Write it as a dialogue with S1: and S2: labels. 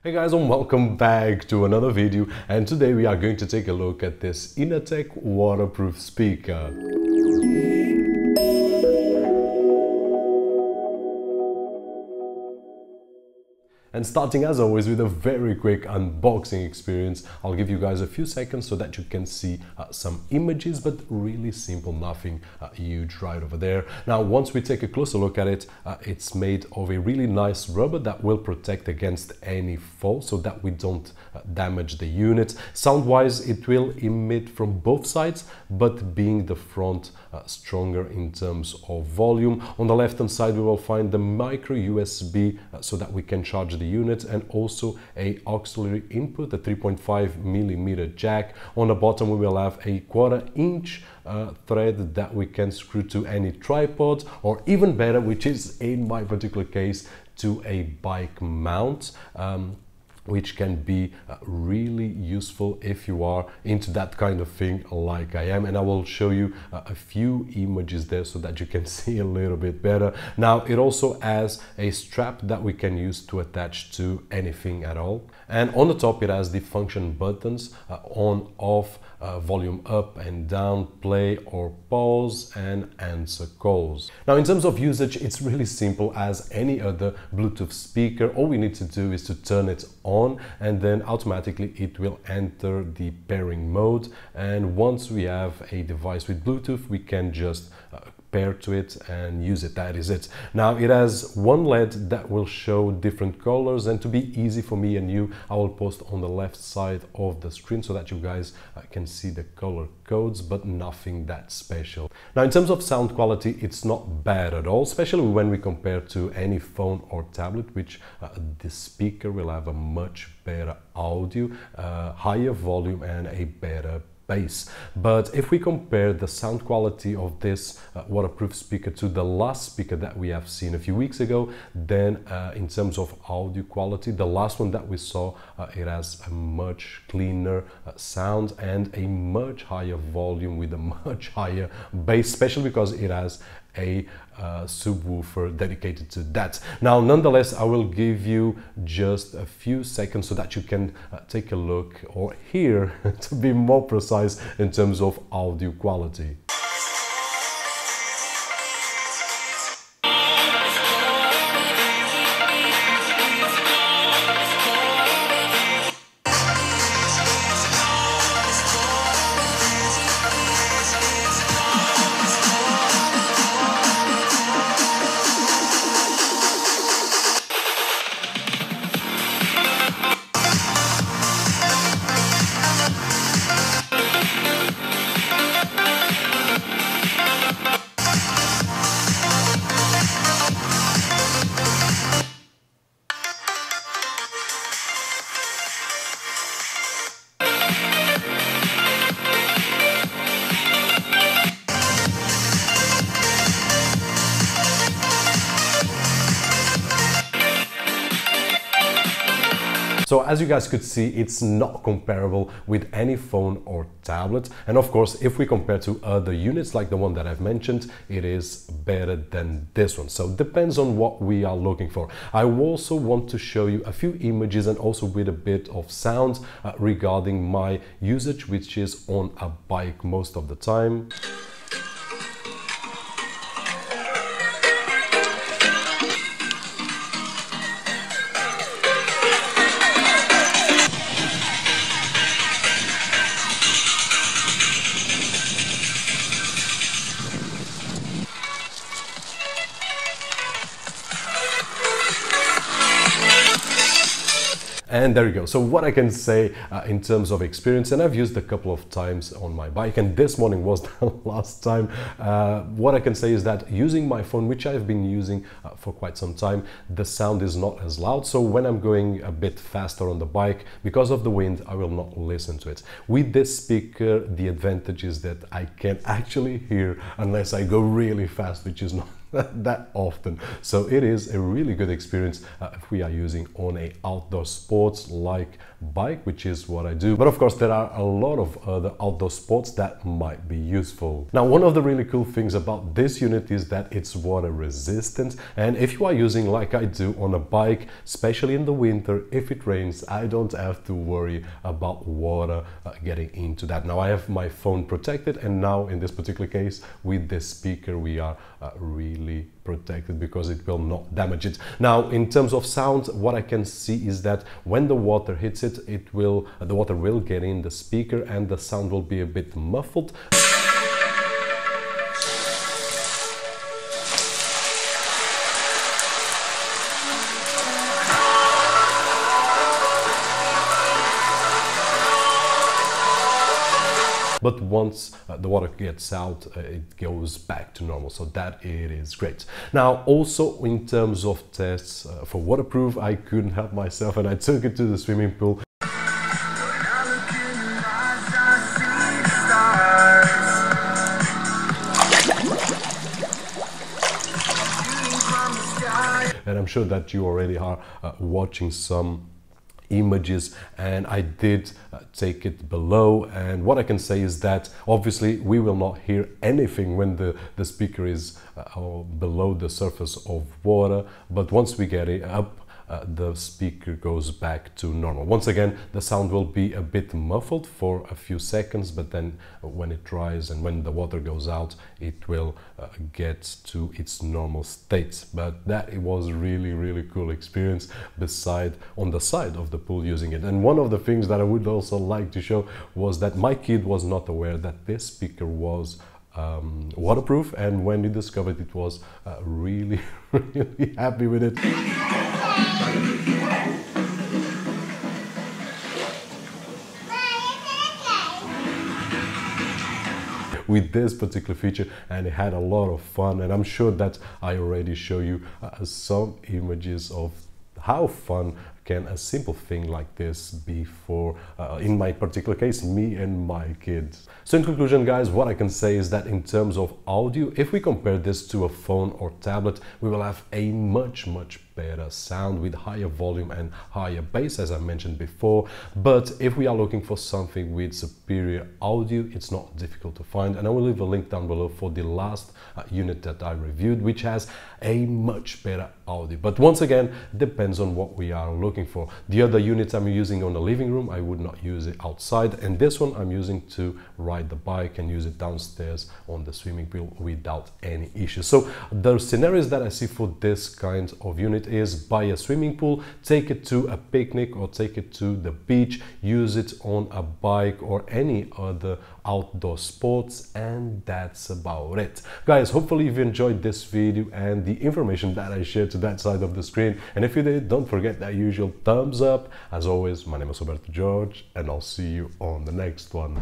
S1: Hey guys, and welcome back to another video, and today we are going to take a look at this Inateck waterproof speaker. And starting as always with a very quick unboxing experience, I'll give you guys a few seconds so that you can see some images, but really simple, nothing huge right over there. Now, once we take a closer look at it, it's made of a really nice rubber that will protect against any fall so that we don't damage the unit. Sound-wise, it will emit from both sides, but being the front stronger in terms of volume. On the left-hand side, we will find the micro USB so that we can charge the unit, and also a auxiliary input, a 3.5mm jack. On the bottom we will have a 1/4 inch thread that we can screw to any tripod, or even better, which is in my particular case, to a bike mount, which can be really useful if you are into that kind of thing like I am. And I will show you a few images there so that you can see a little bit better. Now, it also has a strap that we can use to attach to anything at all. And on the top it has the function buttons, on, off, volume up and down, play or pause, and answer calls. Now, in terms of usage, it's really simple as any other Bluetooth speaker. All we need to do is to turn it on, and then automatically it will enter the pairing mode. And once we have a device with Bluetooth, we can just pair to it and use it. That is it. Now, it has one LED that will show different colors, and to be easy for me and you, I will post on the left side of the screen so that you guys can see the color codes, but nothing that special. Now, in terms of sound quality, it's not bad at all, especially when we compare to any phone or tablet, which the speaker will have a much better audio, higher volume, and a better bass. But if we compare the sound quality of this waterproof speaker to the last speaker that we have seen a few weeks ago, then in terms of audio quality, the last one that we saw, it has a much cleaner sound and a much higher volume with a much higher bass, especially because it has a subwoofer dedicated to that. Now, nonetheless, I will give you just a few seconds so that you can take a look, or hear to be more precise, in terms of audio quality. So as you guys could see, it's not comparable with any phone or tablet. And of course, if we compare to other units like the one that I've mentioned, it is better than this one. So it depends on what we are looking for. I also want to show you a few images, and also with a bit of sound regarding my usage, which is on a bike most of the time. And there you go. So what I can say in terms of experience, and I've used a couple of times on my bike, and this morning was the last time, what I can say is that using my phone, which I've been using for quite some time, the sound is not as loud. So when I'm going a bit faster on the bike, because of the wind, I will not listen to it. With this speaker, the advantage is that I can actually hear unless I go really fast, which is that often. So it is a really good experience if we are using on a outdoor sports like bike, which is what I do. But of course there are a lot of other outdoor sports that might be useful. Now, one of the really cool things about this unit is that it's water resistant, and if you are using like I do on a bike, especially in the winter, if it rains, I don't have to worry about water getting into that. Now I have my phone protected, and now in this particular case with this speaker we are really protected because it will not damage it. Now in terms of sound, what I can see is that when the water hits it, the water will get in the speaker and the sound will be a bit muffled. But once the water gets out, it goes back to normal, so that it is great. Now also in terms of tests for waterproof, I couldn't help myself and I took it to the swimming pool. And I'm sure that you already are watching some images, and I did take it below, and what I can say is that obviously we will not hear anything when the speaker is below the surface of water, but once we get it up, the speaker goes back to normal. Once again, the sound will be a bit muffled for a few seconds, but then when it dries and when the water goes out, it will get to its normal state. But that it was really cool experience on the side of the pool using it. And one of the things that I would also like to show was that my kid was not aware that this speaker was waterproof, and when he discovered it, was really happy with it. With this particular feature, and it had a lot of fun, and I'm sure that I already show you some images of how fun can a simple thing like this be for, in my particular case, me and my kids. So in conclusion, guys, what I can say is that in terms of audio, if we compare this to a phone or tablet, we will have a much better sound with higher volume and higher bass, as I mentioned before. But if we are looking for something with superior audio, it's not difficult to find, and I will leave a link down below for the last unit that I reviewed, which has a much better audio. But once again, depends on what we are looking for. The other units I'm using on the living room, I would not use it outside, and this one I'm using to ride the bike and use it downstairs on the swimming pool without any issues. So the scenarios that I see for this kind of unit is buy a swimming pool, take it to a picnic or take it to the beach, use it on a bike or any other outdoor sports, and that's about it. Guys, hopefully you've enjoyed this video and the information that I shared to that side of the screen, and if you did, don't forget that usual thumbs up. As always, my name is Roberto George, and I'll see you on the next one.